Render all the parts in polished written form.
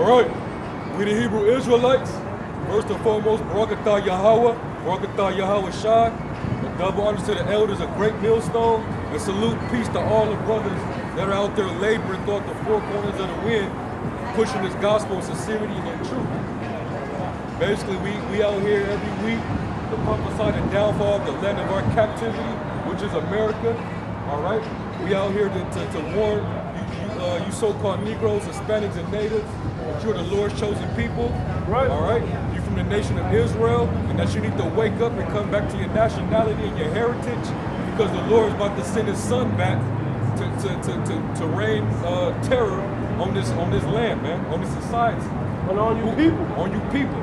right, we the Hebrew Israelites. First and foremost, Barakatah Yahweh, Barakatah Yahweh Shai. A double honors to the elders, a great millstone, and salute peace to all the brothers that are out there laboring throughout the four corners of the wind, pushing this gospel of sincerity and in truth. Basically, we out here every week to prophesy the downfall of the land of our captivity, which is America. All right, we out here to warn you so-called Negroes, Hispanics, and Natives that you're the Lord's chosen people. Right. All right, you're from the nation of Israel, and that you need to wake up and come back to your nationality and your heritage, because the Lord is about to send His Son back to rain terror on this land, man, on this society, and on you people,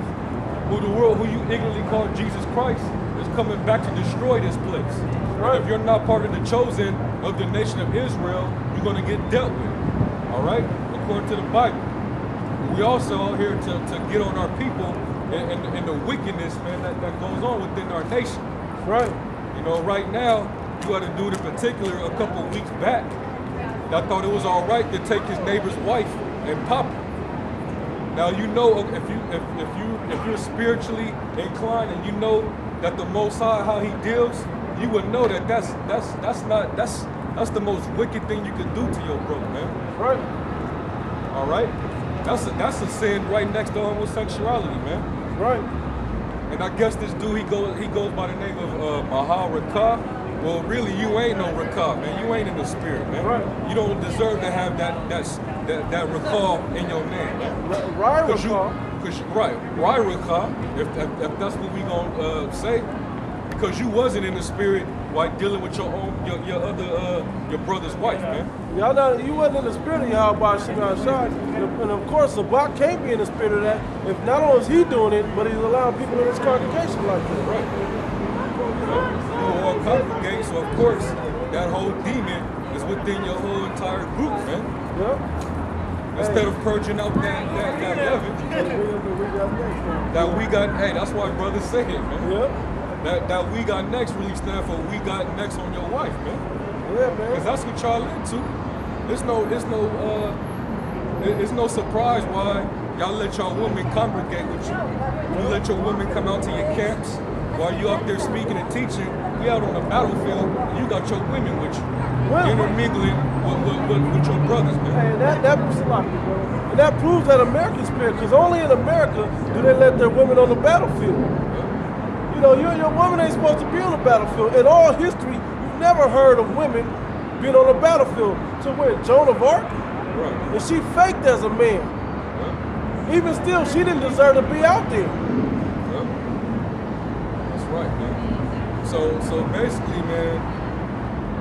who you ignorantly call Jesus Christ, is coming back to destroy this place. Right. And if you're not part of the chosen of the nation of Israel, you're going to get dealt with. All right, according to the Bible. We also out here to get on our people and the wickedness, man, that goes on within our nation. Right. You know, right now, you got a dude in particular a couple weeks back that thought it was all right to take his neighbor's wife and pop her. Now you know if you're spiritually inclined and you know that the Most High, how He deals, you would know that that's the most wicked thing you can do to your brother, man. Right. All right. That's a sin right next to homosexuality, man. Right. And I guess this dude he goes by the name of Mahal Rakah. Well, really, you ain't no Rakah, man. You ain't in the spirit, man. Right. You don't deserve to have that Rakah in your name, man. Right, Rakah. Right, Rakah. If that's what we gonna say, because you wasn't in the spirit while dealing with your brother's wife, man. Y'all know you wasn't in the spirit of Yahweh Shai Shai. And of course, Sabak can't be in the spirit of that. If not only is he doing it, but he's allowing people in his congregation like that. Right. You all congregate, so of course that whole demon is within your whole entire group, man. Yep. Instead of purging out that leaven that we got, hey, that's why brothers say it, man. Yep. That we got next really stand for we got next on your wife, man. Yeah, man. Because that's what y'all into. It's no surprise why y'all let y'all women congregate with you. You let your women come out to your camps while you out there speaking and teaching. We out on the battlefield, you got your women with you. Intermingling with your brothers, man. And that proves that American spirit, because only in America do they let their women on the battlefield. Yeah. You know, your woman ain't supposed to be on the battlefield. In all history, you've never heard of women being on the battlefield. So when Joan of Arc, right. And she faked as a man. Yeah. Even still, she didn't deserve to be out there. Yeah. That's right, man. So basically, man,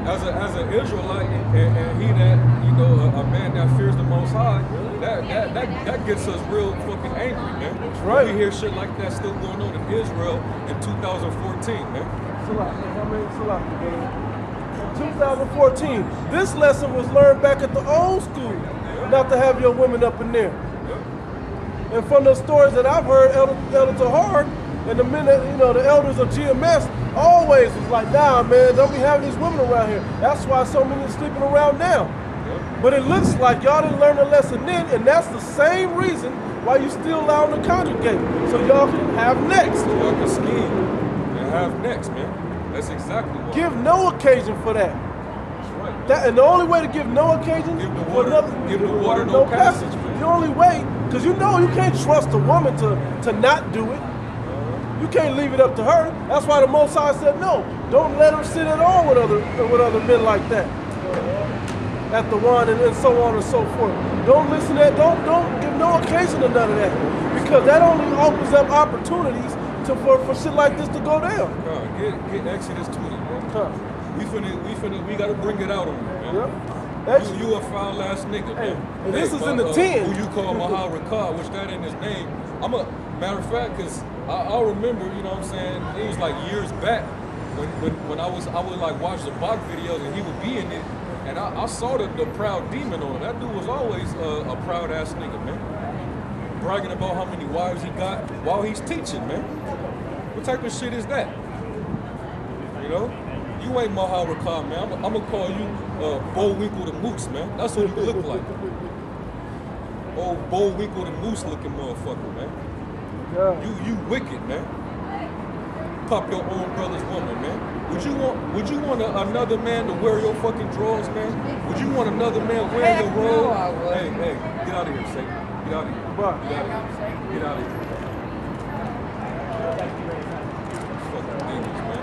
as an Israelite and he that, you know, a man that fears the Most High, that gets us real fucking angry, man. Right. We hear shit like that still going on in Israel in 2014, man. 2014. This lesson was learned back at the old school, not to have your women up in there. Yeah. And from the stories that I've heard, Elder Tahar and the men that, you know, the elders of GMS always was like, nah, man, don't be having these women around here. That's why so many are sleeping around now. Yeah. But it looks like y'all didn't learn the lesson then, and that's the same reason why you still allow them to congregate. So y'all can have next. Y'all can scheme and have next, man. That's exactly what. Give no occasion for that. That's right. That, and the only way to give no occasion Give the for water, give the water no passage, man. The only way, because you know you can't trust a woman to not do it. You can't leave it up to her. That's why the Most High said, no, don't let her sit at all with other men like that. At the one and so on and so forth. Don't listen to that. Don't give no occasion to none of that. Because that only opens up opportunities for shit like this to go down. Get Exodus 20, man. We gotta bring it out on you, man. Yep. You a foul ass nigga, man. And this is in the 10. Who you call Mahal Rakah, which that ain't his name. Matter of fact, because I remember, you know what I'm saying, it was like years back when I would like watch the Bach videos and he would be in it, and I saw the proud demon on him. That dude was always a proud ass nigga, man. Bragging about how many wives he got while he's teaching, man. What type of shit is that? You know? You ain't Mahal Rakah, man. I'm gonna call you Bullwinkle the Moose, man. That's what you look like. old Bullwinkle the Moose looking motherfucker, man. Yeah. You wicked, man. Pop your own brother's woman, man. Would you want another man to wear your fucking drawers, man? Would you want another man wearing your robe? No, I wouldn't. Hey, get out of here, Satan. Get out of here. But Get out of here. Fucking demons, man.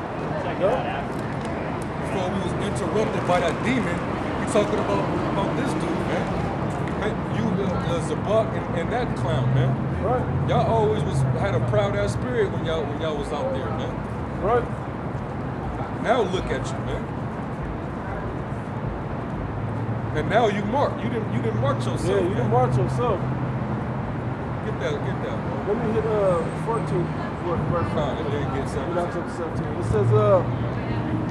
yeah. Before we was interrupted by that demon, we talking about this dude, man. Hey, you, Zabak and that clown, man. Right. Y'all always had a proud ass spirit when y'all was out there, man. Right. Now look at you, man. And now you mark. You didn't mark yourself. Yeah, you man. didn't march yourself. Get that, bro. Let me hit 14 verse. Nah, it didn't get We're not 17. to 17. It says,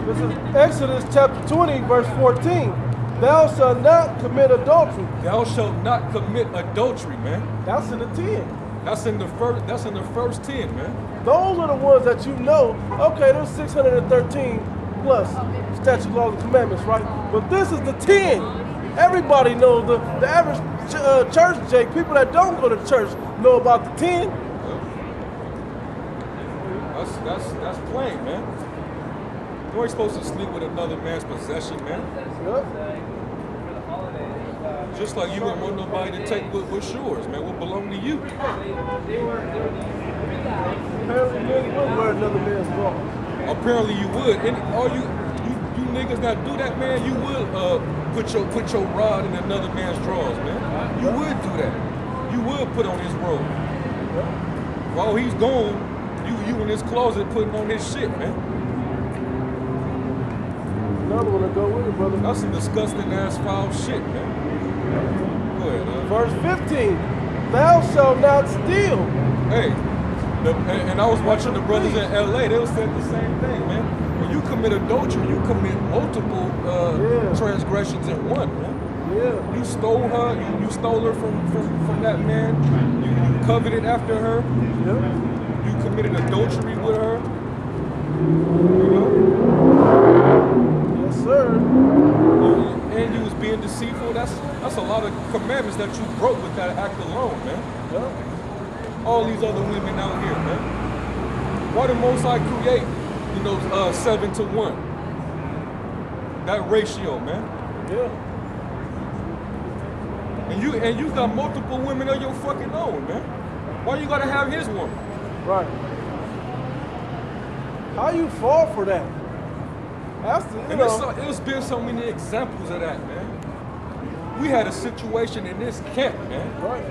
this is Exodus chapter 20, verse 14. Thou shalt not commit adultery. Thou shalt not commit adultery, man. That's in the 10. That's in the first 10, man. Those are the ones that you know, okay, there's 613 plus statute, laws, and commandments, right? But this is the 10. Everybody knows the average church, Jake, people that don't go to church know about the 10. That's plain, man. You ain't supposed to sleep with another man's possession, man. Yep. Just like you wouldn't want nobody to take what's yours, man. What belong to you. Apparently men will wear another man's drawers. Apparently you would. And all you niggas that do that, man, you would put your rod in another man's drawers, man. You would do that. You would put on his robe. While he's gone, you in his closet putting on his shit, man. Another one to go with it, brother. That's some disgusting ass foul shit, man. Go ahead, Verse 15. Thou shalt not steal. Hey, and I was watching the brothers in LA, they was saying the same thing, man. When you commit adultery, you commit multiple transgressions in one, man. Yeah. You stole her, you stole her from that man, you coveted after her, Yep. you committed adultery with her. You know? Yes, sir. And you was being deceitful. That's a lot of commandments that you broke with that act alone, man. Yep. All these other women out here, man. Why did Most High create, 7 to 1? That ratio, man. Yeah. And you got multiple women of your fucking own, man. Why you gotta have his woman? Right. How you fall for that? That's the, And it's been so many examples of that, man. We had a situation in this camp, man. Right.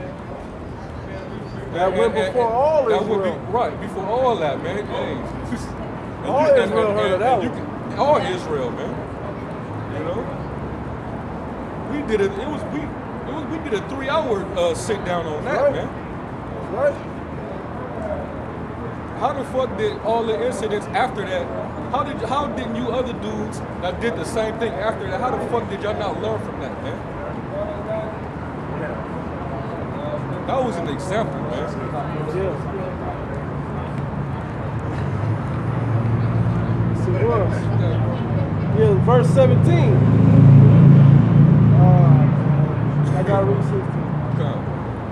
That went before all Israel. Right, before all that, man. Hey. All Israel heard of that one. All Israel, man. You know? We did it. We did a 3-hour sit down on that, Right. man. Right. How the fuck did all the incidents after that? How didn't you other dudes that did the same thing after that? How the fuck did y'all not learn from that, man? That was an example, man. Yeah. Yes, it was. Yeah, verse 17. I gotta read 16. Okay.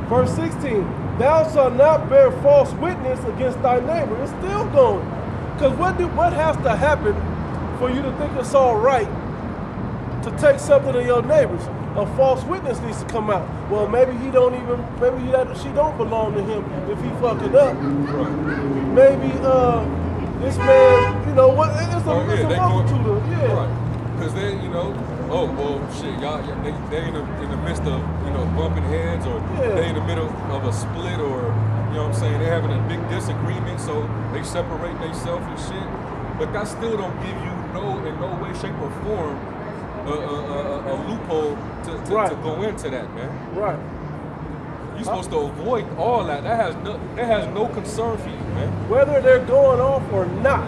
Verse 16. Thou shalt not bear false witness against thy neighbor. It's still going. Because what has to happen for you to think it's all right to take something of your neighbor's? A false witness needs to come out. Well, maybe she don't belong to him if he fucking up. Right. Maybe this man, it's a multitude of, Right. Because they, oh, well, shit, y'all, they in the midst of, bumping heads, or they in the middle of a split, or, they're having a big disagreement, so they separate themselves and shit. But that still don't give you in no way, shape, or form a loophole to go into that, man. Right. You're supposed to avoid all that. That has no concern for you, man. Whether they're going off or not,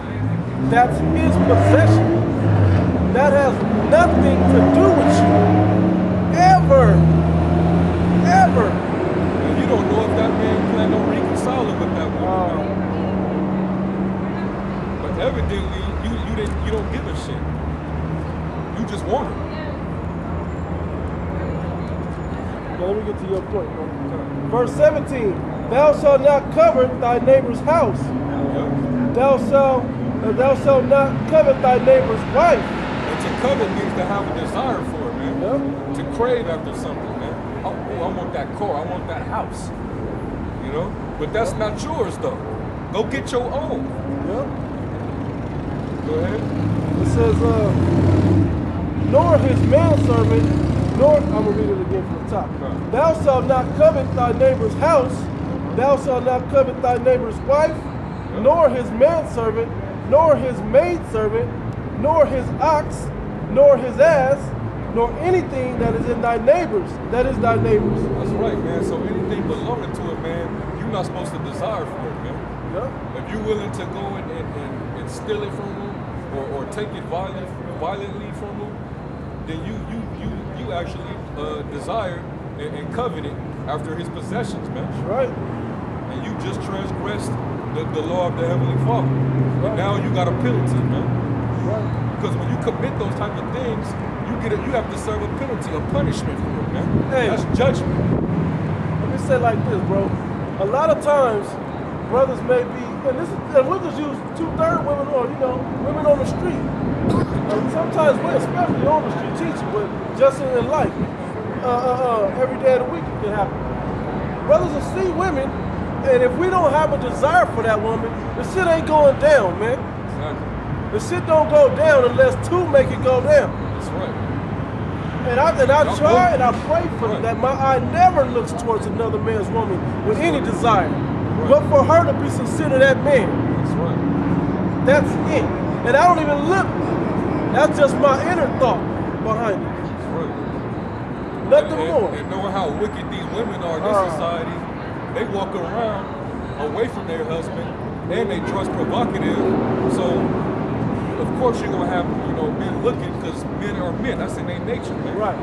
that's his possession. That has nothing to do with you. Ever. Ever. And you don't know if that man planned on reconciling with that woman. But evidently, you don't give a shit. You just want her. Now, let me get to your point, bro. Verse 17, thou shalt not covet thy neighbor's house. Thou shalt not covet thy neighbor's wife. And to covet means to have a desire for it, man. To crave after something, man. Oh, I want that car. I want that house. You know? But that's not yours, though. Go get your own. Go ahead. It says, nor his manservant, nor, I'm going to read it again from the top. Thou shalt not covet thy neighbor's house. Thou shalt not covet thy neighbor's wife, nor his manservant, nor his maidservant, nor his ox, nor his ass, nor anything that is in thy neighbor's, that is thy neighbor's. That's right, man. So anything belonging to it, man, you're not supposed to desire for it, man. If you're willing to go and steal it from them or take it violently from them, then you actually desire and covet it after his possessions, man. That's right. And you just transgressed the law of the Heavenly Father. And now you got a penalty, man. Because when you commit those type of things, you have to serve a penalty, a punishment for it, man. Hey, that's judgment. Let me say it like this, bro. A lot of times, brothers may be, and we'll just use 2/3 women, or women on the street. Sometimes we're especially on the street teaching, but just in life, every day of the week it can happen. Brothers will see women, and if we don't have a desire for that woman, the shit ain't going down, man. Exactly. The shit don't go down unless two make it go down. That's right. And I try and I pray for that my eye never looks towards another man's woman with any desire, but for her to be sincere to that man. That's right. That's it. And I don't even look. That's just my inner thought behind it. That's right. Nothing more. And knowing how wicked these women are in this society, they walk around away from their husband, and they dress provocative. So, of course, you're gonna have men looking, because men are men. That's in their nature, man. Right.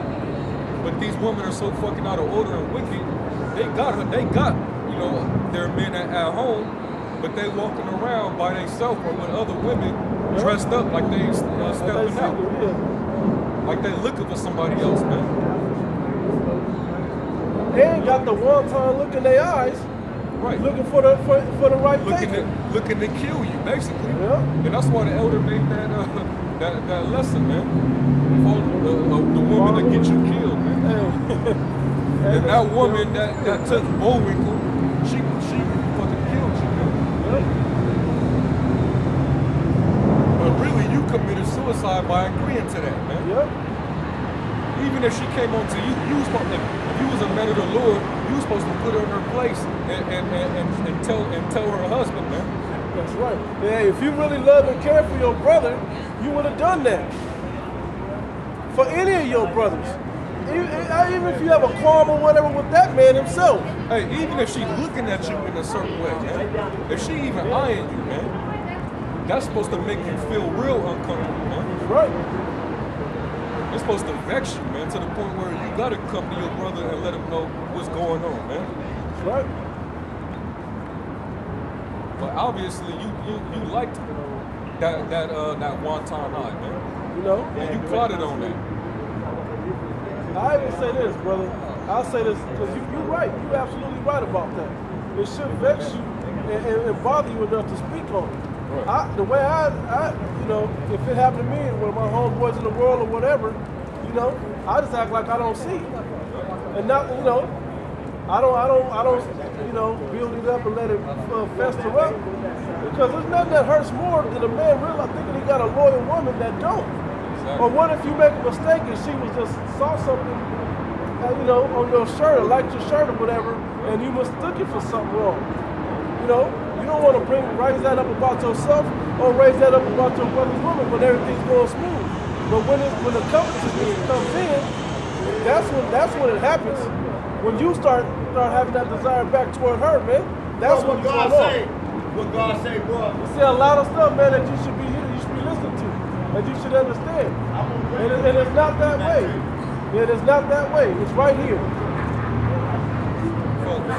But these women are so fucking out of order and wicked. They got their men at home, but they walking around by themselves or with other women dressed up like they stepping out, like they looking for somebody else, man. And got the one-time look in their eyes, right? Looking for the right thing. Looking to kill you, basically. Yeah. And that's why the elder made that lesson, man. For the woman to get you killed, man. And that woman that took Bullwinkle, she fucking killed you, man. Yeah. But really, you committed suicide by agreeing to that, man. Yeah. Even if she came on to you, if you was a man of the Lord, you was supposed to put her in her place and tell her husband, man. That's right. Yeah, if you really love and care for your brother, you would have done that. For any of your brothers. Even if you have a qualm or whatever with that man himself. Hey, even if she's looking at you in a certain way, man. If she even eyeing you, man, that's supposed to make you feel real uncomfortable, man. That's right. It's supposed to vex you, man, to the point where you gotta come to your brother and let him know what's going on, man. That's right. But obviously, you liked that one-time eye, man. And you plotted on that. I even say this, brother. I'll say this because you're right. You're absolutely right about that. It should vex you and bother you enough to speak on it. Right. The way I if it happened to me, one of my homeboys in the world or whatever, I just act like I don't see it, and not, I don't, build it up and let it fester up, because there's nothing that hurts more than a man realize thinking he got a loyal woman that don't. Exactly. Or what if you make a mistake and she was just saw something, on your shirt or liked your shirt or whatever, and you mistook it for something wrong, You don't want to raise that up about yourself or raise that up about your brother's woman when everything's going smooth. But when the covetousness comes in, that's when it happens. When you start having that desire back toward her, man, that's what God say. What God say, bro? You see a lot of stuff, man, that you should be listening to, that you should understand. And it's not that way. It is not that way. It's right here.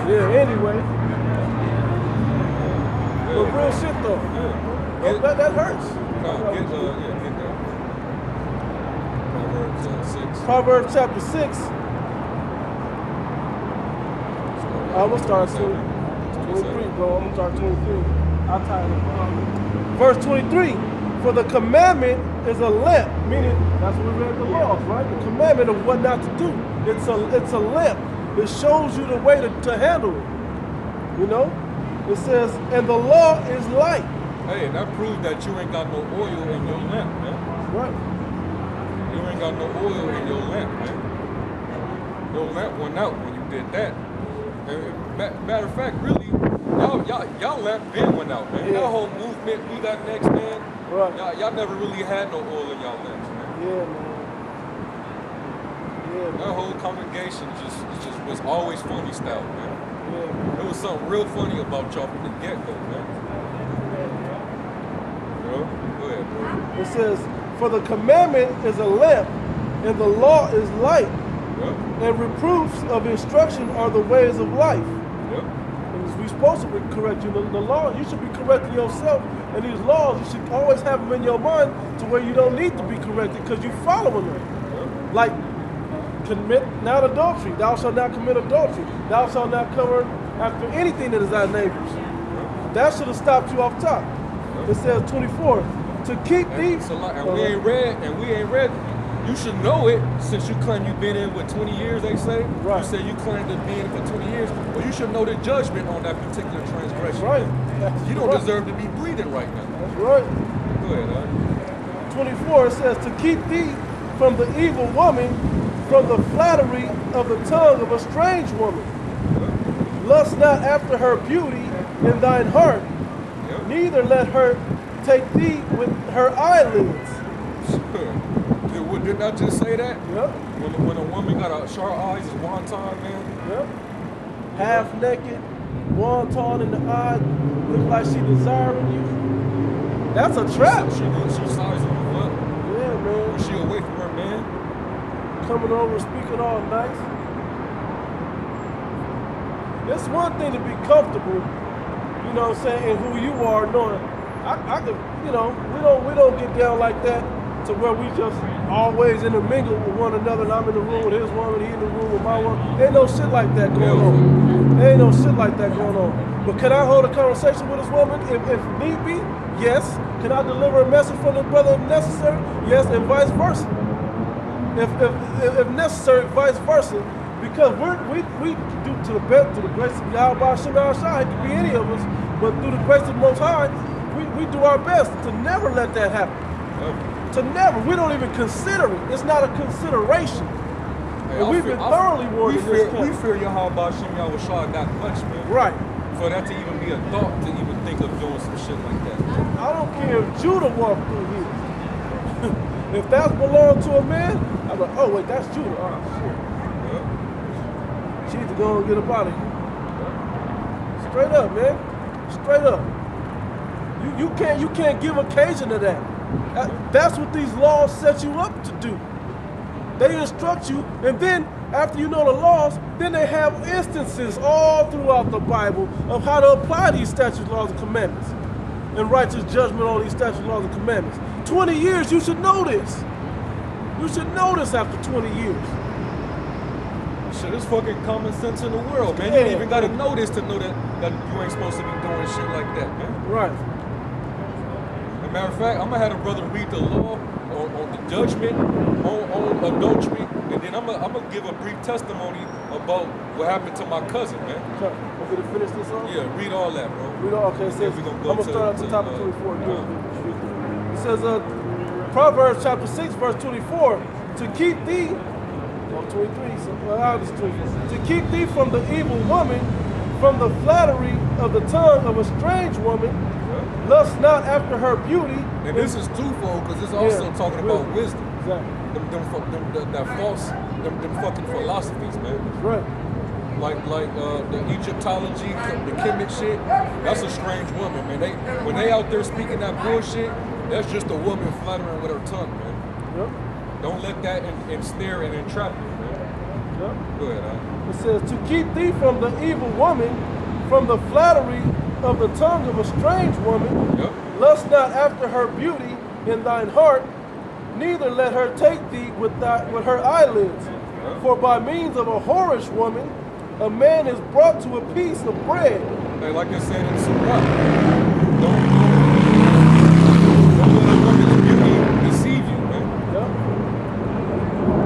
Yeah. Anyway. But real shit though. Yeah. That hurts. Get that. Proverbs 6. Proverbs chapter 6. I'm going to start 23, bro. I'm going to start 23. I'll tie it up. Verse 23. For the commandment is a lamp, meaning that's what we read the laws, right? The commandment of what not to do. It's a lamp. It shows you the way to handle it. You know? It says, and the law is light. Hey, and that proves that you ain't got no oil in your lamp, man. Right. You ain't got no oil in your lamp, man. Your lamp went out when you did that. And matter of fact, really, y'all lamp been went out, man. Yeah. That whole movement we got next, man. Right. Y'all never really had no oil in y'all lamps, man. Yeah, man. Yeah, man. That whole congregation just was always funny style, man. Yeah, man. There was something real funny about y'all from the get-go, man. Bro, go ahead, bro. It says, for the commandment is a lamp, and the law is light, Yep. and reproofs of instruction are the ways of life. Yep. And we're supposed to correct you. The law, you should be correcting yourself. And these laws, you should always have them in your mind to where you don't need to be corrected because you're following them. Yep. Like, commit not adultery. Thou shalt not commit adultery. Thou shalt not cover after anything that is thy neighbor's. That should have stopped you off top. It says 24. To keep thee. We ain't read. You should know it since you claim you've been in with 20 years, they say. Right. You say you claim to be in for 20 years. Well, you should know the judgment on that particular transgression. Right. You don't deserve to be breathing right now. That's right. Go ahead, 24 says, to keep thee from the evil woman, from the flattery of the tongue of a strange woman. Lust not after her beauty in thine heart, Yep. neither let her take thee with her eyelids. Didn't I just say that? Yep. When a woman got a sharp eyes, it's wonton, man. Yep. Half naked, wonton in the eye, look like she desiring you. That's a trap. She sizing you up. Yeah, man. Was she away from her man? Coming over, speaking all nice. It's one thing to be comfortable, you know what I'm saying, in who you are, knowing I could, you know, we don't get down like that to where we just always intermingle with one another, and I'm in the room with his woman, he in the room with my woman. Ain't no shit like that going on. Ain't no shit like that going on. But can I hold a conversation with this woman if need be? Yes. Can I deliver a message from the brother if necessary? Yes, and vice versa. If necessary, vice versa. Because we do to the grace of Yahweh Shem Shai, it could be any of us, but through the grace of the Most High, we do our best to never let that happen. To never. We don't even consider it. It's not a consideration. Hey, And we've been thoroughly warned in this We fear Yahweh Shem Shai that much, man. Right. For that to even be a thought to even think of doing some shit like that. I don't care if Judah walked through here. If that belonged to a man, I'm like, oh wait, that's Judah. Oh shit. Yeah. She needs to go and get up out of here. Straight up, man. Straight up. You can't give occasion to that. That's what these laws set you up to do. They instruct you, and then after you know the laws, then they have instances all throughout the Bible of how to apply these statutes, laws, and commandments, and righteous judgment on these statutes, laws, and commandments. 20 years, you should know this. You should know this after 20 years. Shit, it's fucking common sense in the world, man. Yeah. You ain't even gotta know this to know that you ain't supposed to be doing shit like that, man. Right. As a matter of fact, I'm gonna have a brother read the law on the judgment on adultery, and then I'm gonna give a brief testimony about what happened to my cousin, man. Okay, to finish this off? Yeah, read all that, bro. Read all, okay, it says, we gonna I'm go going to start at the top of 24. It says, Proverbs chapter 6, verse 24, to keep thee, 23, so I'll just 24, to keep thee from the evil woman, from the flattery of the tongue of a strange woman, lust not after her beauty. And this is twofold because it's also talking about wisdom. Exactly. Them fucking philosophies, man. Right. Like the Egyptology, the Kemet shit. That's a strange woman, man. When they out there speaking that bullshit, that's just a woman flattering with her tongue, man. Yep. Don't let that ensnare and entrap you, man. Yep. Go ahead, Al. It says, to keep thee from the evil woman, from the flattery of the tongue of a strange woman, lust not after her beauty in thine heart, neither let her take thee with her eyelids. For by means of a whorish woman, a man is brought to a piece of bread. Hey, like I said in Surah, don't let a woman's beauty deceive you, man. Yeah.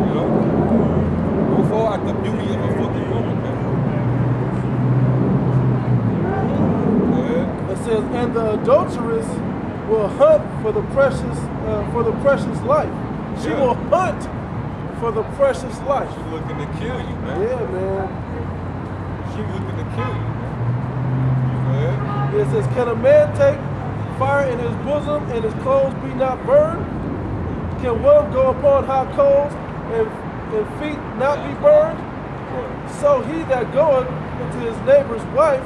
You know? Don't fall at the beauty of a fucking woman, man. Yeah. It says, and the adulteress will hunt for the precious life. She Yeah. will hunt for the precious life. She's looking to kill you, man. Yeah, man. She's looking to kill you, man. Yeah. It says, can a man take fire in his bosom and his clothes be not burned? Can one go upon hot coals and feet not be burned? So he that goeth into his neighbor's wife,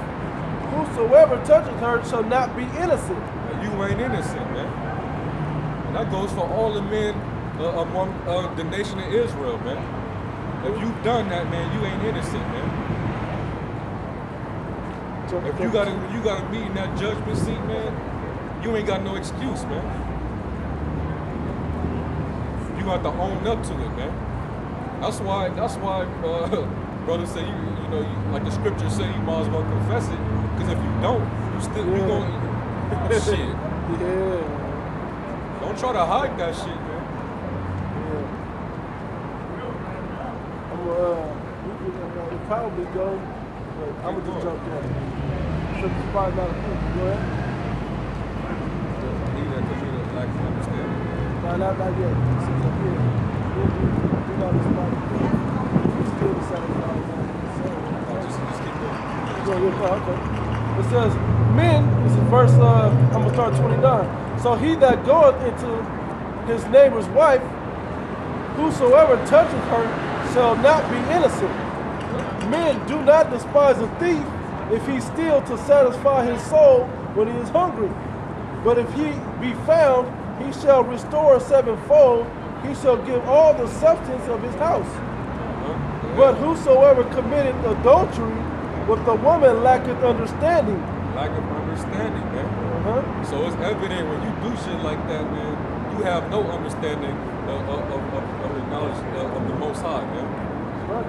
whosoever toucheth her shall not be innocent. You ain't innocent, man. And that goes for all the men among the nation of Israel, man. If you've done that, man, you ain't innocent, man. If you gotta meet in that judgment seat, man, you ain't got no excuse, man. You got to own up to it, man. That's why brothers say you like the scriptures say, you might as well confess it. Because if you don't, you gonna shit. Yeah. Don't try to hide that shit, man. We'll probably go, but I'm gonna just jump in. So it's probably not a thing. Go ahead. He that committed lack of understanding. No, not yet. It's up here. Do not respond. Still the satisfied. Just keep going. Okay. It says, men, this is verse, I'm going to start 29. So he that goeth into his neighbor's wife, whosoever toucheth her shall not be innocent. Men, do not despise a thief if he steal to satisfy his soul when he is hungry. But if he be found, he shall restore sevenfold. He shall give all the substance of his house. But whosoever committeth adultery with the woman lacketh understanding. Lack of understanding, man. So it's evident when you do shit like that, man, you have no understanding of the knowledge of the Most High, man. Right.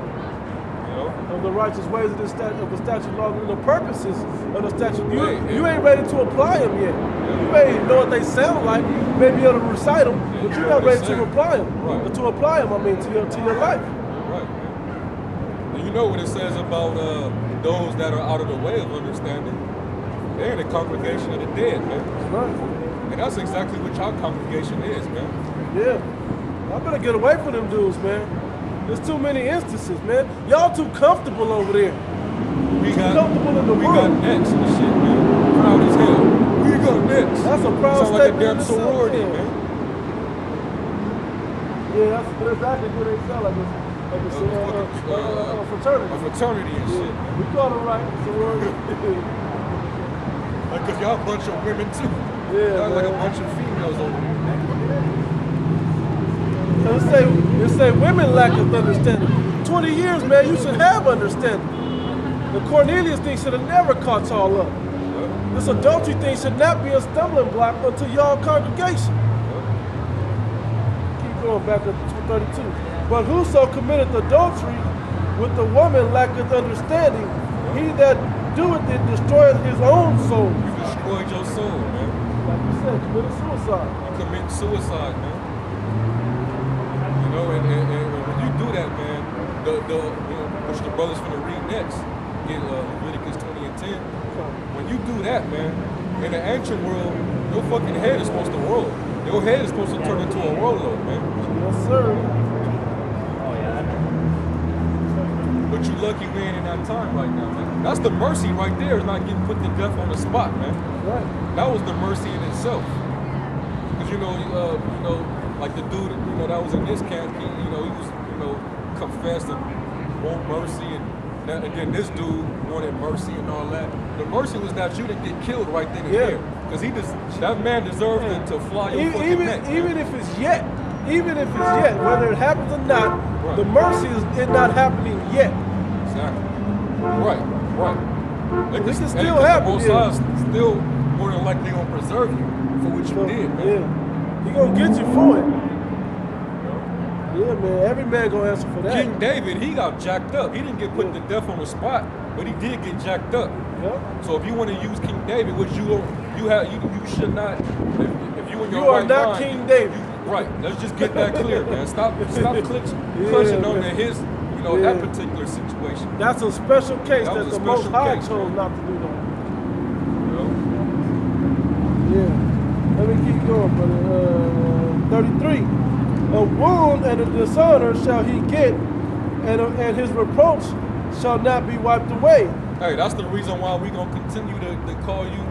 You know? Of the righteous ways of the statute law and the purposes of the statute. You ain't ready to apply them yet. You may know what they sound like, you may be able to recite them, but you're not ready to apply them. Right. To apply them, I mean, to your life. Right, man. And you know what it says about those that are out of the way of understanding? They're in the congregation of the dead, man. Right. And that's exactly what your congregation is, man. Yeah. I better get away from them dudes, man. There's too many instances, man. Y'all too comfortable over there. We got comfortable in the we world. got necks and shit, man. Proud as hell. We got necks. That's a proud Sound like a statement damn in itself, sorority, yeah. man. Yeah, that's exactly what they sound like. A fraternity. A fraternity and shit, man. We call it right, sorority. Like, cause y'all a bunch of women too. Yeah, y'all like a man. bunch of females over there, man. It say women lack of understanding. 20 years, man, you should have understanding. The Cornelius thing should have never caught y'all up. This adultery thing should not be a stumbling block unto y'all congregation. Keep going back up to 32. But whoso committeth adultery with the woman lacketh understanding. He that doeth it destroyeth his own soul. You destroyed your soul, man. Like you said, committed suicide. You commit suicide, man. You know, and when you do that, man, which the brothers finna read next, get Leviticus 20 and 10. When you do that, man, in the ancient world, your fucking head is supposed to roll. Your head is supposed to turn into a roller, man. Yes, sir. But you lucky we ain't in that time right now, man. That's the mercy right there, is not getting put to death on the spot, man. Right. That was the mercy in itself. Because like the dude, that was in this camp, he was, confessed and want mercy, and then this dude wanted mercy and all that. The mercy was that you didn't get killed right then and there. Because that man deserved to fly your fucking neck. Even if it's yet, whether it happens or not, the mercy is it not happening yet. Exactly. Right. It can still happen. Still more than likely gonna preserve you for what you did, man. Yeah. He gonna get you for it. Yeah, man. Every man gonna answer for that. King David, he got jacked up. He didn't get put to death on the spot, but he did get jacked up. Yeah. So if you want to use King David, which you should not. If you in your You are right not mind, King David. right. Let's just get that clear, man. Stop clutching on to his, that particular situation. That's a special case That that was a the Most special High case, chose man. not to do that. You know? Yeah. Let me keep going, brother. 33. A wound and a dishonor shall he get, and his reproach shall not be wiped away. Hey, that's the reason why we're gonna continue to call you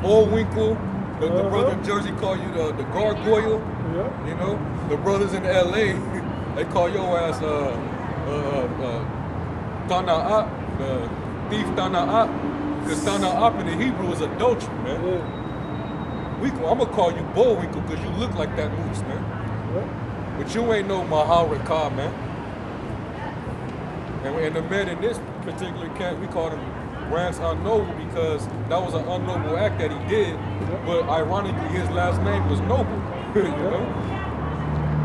Bullwinkle. The brother in Jersey call you the gargoyle. Yeah. You know, the brothers in LA, they call your ass Tana'at, the thief Tana'at, because Tana'at in the Hebrew is adultery, man. Yeah. I'm gonna call you Bullwinkle because you look like that moose, man. Yeah. But you ain't no Maharakah, man. And the men in this particular case, we call him Rance Unnoble because that was an unnoble act that he did. But ironically, his last name was Noble. You know.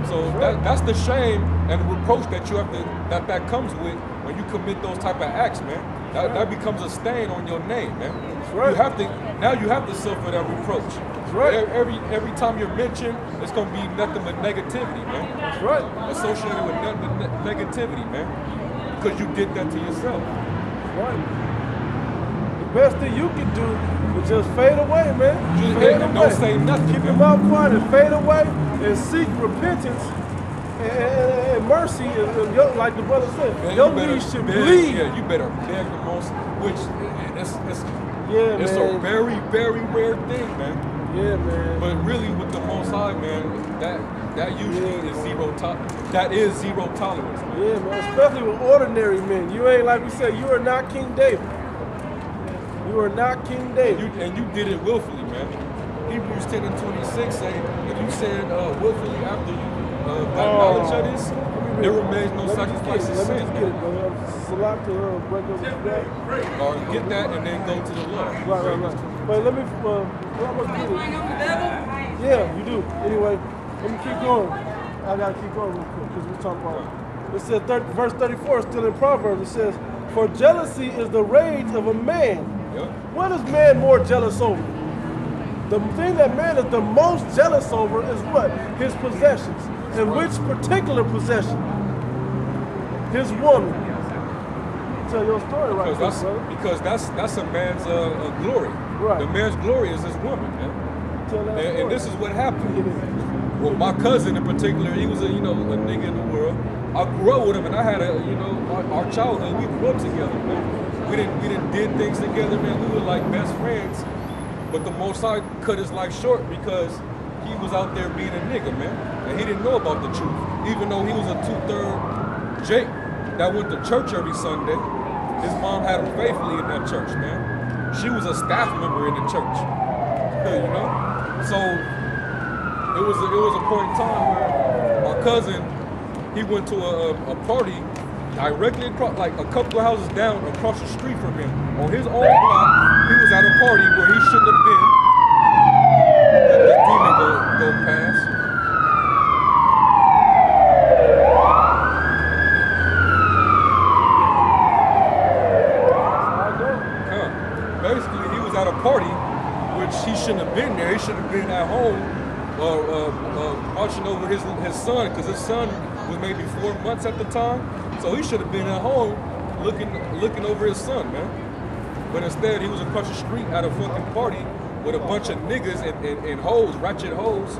So that's the shame and the reproach that you have to that comes with when you commit those type of acts, man. That becomes a stain on your name, man. That's right. You have to suffer that reproach. That's right. Every time you're mentioned, it's gonna be nothing but negativity, man. That's right. Associated with nothing but negativity, man. Because you did that to yourself. Right. The best thing you can do is just fade away, man. Fade away. Don't say nothing. Keep your mouth quiet and fade away and seek repentance and mercy. And like the brother said, Man, your you better knees should beg, bleed. Yeah, you better beg the most, which it's man. a very, very rare thing, man. Yeah, man. But really, with the Most High, man, that usually is zero tolerance, man. Yeah, man. Especially with ordinary men. You ain't, like we said, you are not King David. You are not King David. And you did it willfully, man. Hebrews 10 and 26 say, if you said willfully after you got knowledge of this, there remains no sacrifice of sin. Let me just get it, brother. It's a lot to break up with that. Or get that and then go to the law. Right. But let me, I'm gonna get it. Yeah, you do. Anyway, let me keep going. I gotta keep going real quick because we're talking about it. It says, verse 34 is still in Proverbs. It says, for jealousy is the rage of a man. Yep. What is man more jealous over? The thing that man is the most jealous over is what? His possessions. And which particular possession? His woman. Tell your story right there, brother. Because that's a man's glory. Right. The man's glory is his woman, man. Tell that story. And this is what happened. Well, my cousin in particular, he was a nigga in the world. I grew up with him, and I had our childhood. We grew up together, man. We didn't did things together, man. We were like best friends. But the Most High cut his life short because he was out there being a nigga, man. And he didn't know about the truth. Even though he was a 2/3 Jake that went to church every Sunday, his mom had him faithfully in that church, man. She was a staff member in the church, you know? So it was a point in time where my cousin, he went to a party directly across, like a couple of houses down across the street from him. On his own block, he was at a party where he shouldn't have been. Let the demon go past. Basically, he was at a party which he shouldn't have been there. He should have been at home watching over his son, because his son was maybe 4 months at the time. So he should have been at home looking over his son, man. But instead, he was across the street at a fucking party with a bunch of niggas and hoes, ratchet hoes.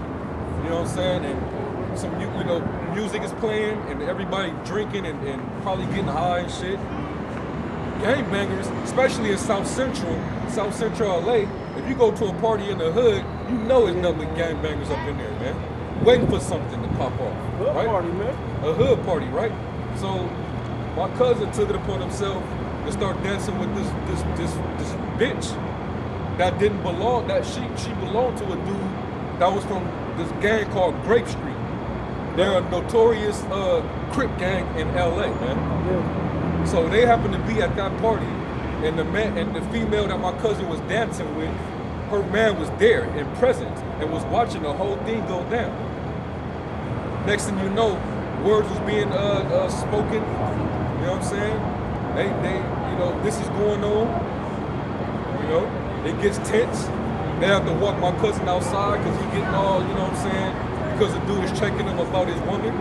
You know what I'm saying? And some, music is playing and everybody drinking and probably getting high and shit. Gangbangers, especially in South Central LA, if you go to a party in the hood, you know it's nothing but gangbangers up in there, man. Waiting for something to pop off. Hood right? party, man. A hood party, right? So my cousin took it upon himself to start dancing with this bitch that didn't belong, that she belonged to a dude that was from this gang called Grape Street. They're a notorious Crip gang in LA, man. Yeah. So they happened to be at that party, and the female that my cousin was dancing with, her man was there and present and was watching the whole thing go down. Next thing you know, words was being spoken. You know what I'm saying? They, you know, this is going on. You know, it gets tense. They have to walk my cousin outside because he's getting all, you know what I'm saying? Because the dude is checking him about his woman.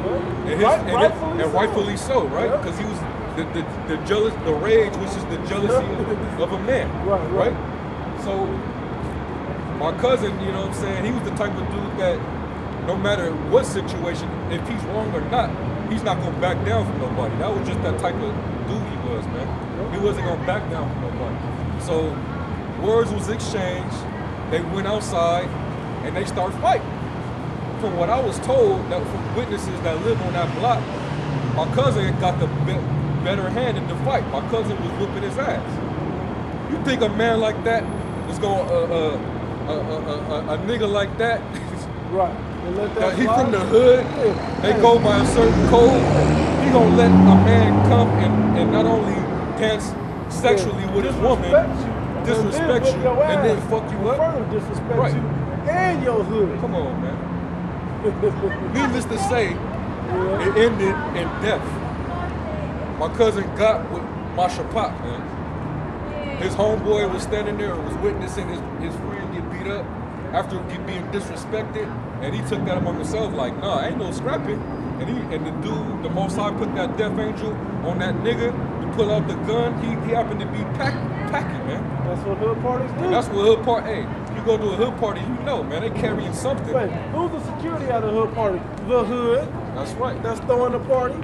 And, rightfully so, right? Because he was the jealous, the rage, which is the jealousy of a man, right? So my cousin, you know what I'm saying? He was the type of dude that no matter what situation, if he's wrong or not, he's not gonna back down from nobody. That was just that type of dude he was, man. He wasn't gonna back down from nobody. So words was exchanged. They went outside and they start fighting. From what I was told, that from witnesses that live on that block, my cousin got the better hand in the fight. My cousin was whooping his ass. You think a man like that is going a nigga like that? Right. He from the hood. They go by a certain code. He gonna let a man come and not only dance sexually with his woman, disrespect you, and then fuck you up. Further disrespect you and your hood. Come on, man. Needless to say, it ended in death. My cousin got with Masha Pop, man. His homeboy was standing there and was witnessing his friend get beat up after being disrespected, and he took that among himself like, nah, ain't no scrapping. And the dude, the Most High put that death angel on that nigga to pull out the gun. He happened to be packing, man. That's what hood parties do. And that's what hood party. Hey, you go to a hood party, you know, man, they carrying something. Wait, who's the security at the hood party? The hood. That's right. That's throwing the party.